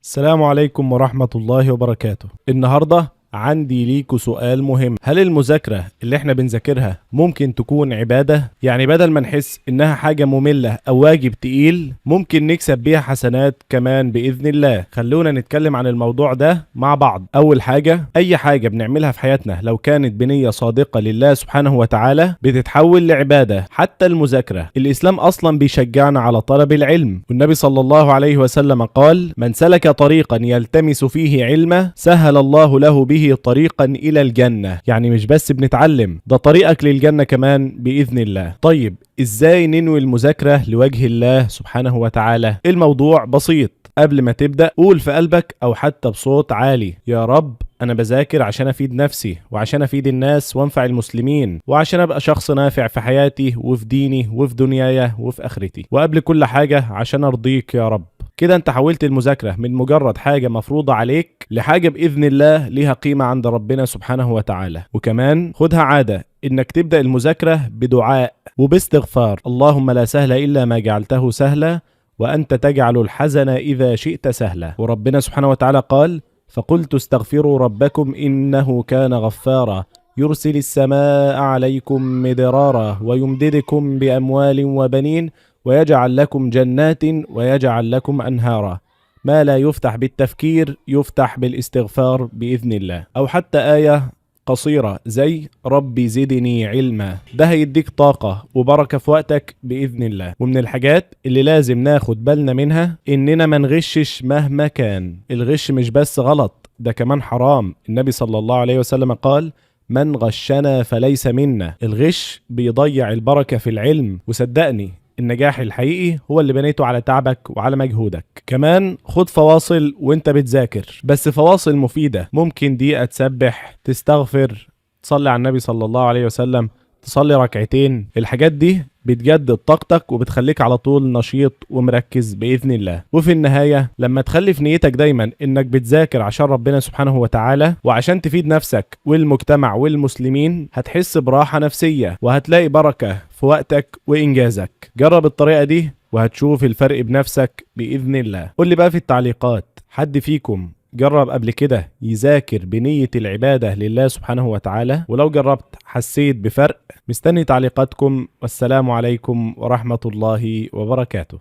السلام عليكم ورحمة الله وبركاته. النهاردة عندي ليكوا سؤال مهم. هل المذاكرة اللي احنا بنذاكرها ممكن تكون عبادة؟ يعني بدل ما نحس انها حاجة مملة او واجب تقيل، ممكن نكسب بيها حسنات كمان بإذن الله. خلونا نتكلم عن الموضوع ده مع بعض. اول حاجة، اي حاجة بنعملها في حياتنا لو كانت بنية صادقة لله سبحانه وتعالى بتتحول لعبادة. حتى المذاكرة، الاسلام اصلا بيشجعنا على طلب العلم، والنبي صلى الله عليه وسلم قال: من سلك طريقا يلتمس فيه علما سهل الله له به طريقا الى الجنة. يعني مش بس بنتعلم، ده طريقك للجنة كمان بإذن الله. طيب ازاي ننوي المذاكرة لوجه الله سبحانه وتعالى؟ الموضوع بسيط. قبل ما تبدأ قول في قلبك او حتى بصوت عالي: يا رب انا بذاكر عشان افيد نفسي وعشان افيد الناس وانفع المسلمين وعشان ابقى شخص نافع في حياتي وفي ديني وفي دنياي وفي اخرتي، وقبل كل حاجة عشان ارضيك يا رب. كده انت حولت المذاكرة من مجرد حاجة مفروضة عليك لحاجة بإذن الله ليها قيمة عند ربنا سبحانه وتعالى. وكمان خدها عادة انك تبدأ المذاكرة بدعاء وباستغفار: اللهم لا سهل إلا ما جعلته سهلا وأنت تجعل الحزن إذا شئت سهلا. وربنا سبحانه وتعالى قال: فقلت استغفروا ربكم إنه كان غفارا يرسل السماء عليكم مدرارا ويمددكم بأموال وبنين ويجعل لكم جنات ويجعل لكم أنهارا. ما لا يفتح بالتفكير يفتح بالاستغفار بإذن الله. أو حتى آية قصيرة زي ربي زدني علما، ده هيديك طاقة وبركة في وقتك بإذن الله. ومن الحاجات اللي لازم ناخد بالنا منها إننا ما نغشش مهما كان. الغش مش بس غلط، ده كمان حرام. النبي صلى الله عليه وسلم قال: من غشنا فليس منا. الغش بيضيع البركة في العلم، وصدقني النجاح الحقيقي هو اللي بنيته على تعبك وعلى مجهودك. كمان خد فواصل وانت بتذاكر، بس فواصل مفيدة. ممكن دقيقة تسبح، تستغفر، تصلي على النبي صلى الله عليه وسلم، تصلي ركعتين. الحاجات دي بتجدد طاقتك وبتخليك على طول نشيط ومركز بإذن الله. وفي النهاية لما تخلي في نيتك دايما انك بتذاكر عشان ربنا سبحانه وتعالى وعشان تفيد نفسك والمجتمع والمسلمين، هتحس براحة نفسية وهتلاقي بركة في وقتك وإنجازك. جرب الطريقة دي وهتشوف الفرق بنفسك بإذن الله. قول لي بقى في التعليقات، حد فيكم جرب قبل كده يذاكر بنية العبادة لله سبحانه وتعالى؟ ولو جربت حسيت بفرق؟ مستني تعليقاتكم، والسلام عليكم ورحمة الله وبركاته.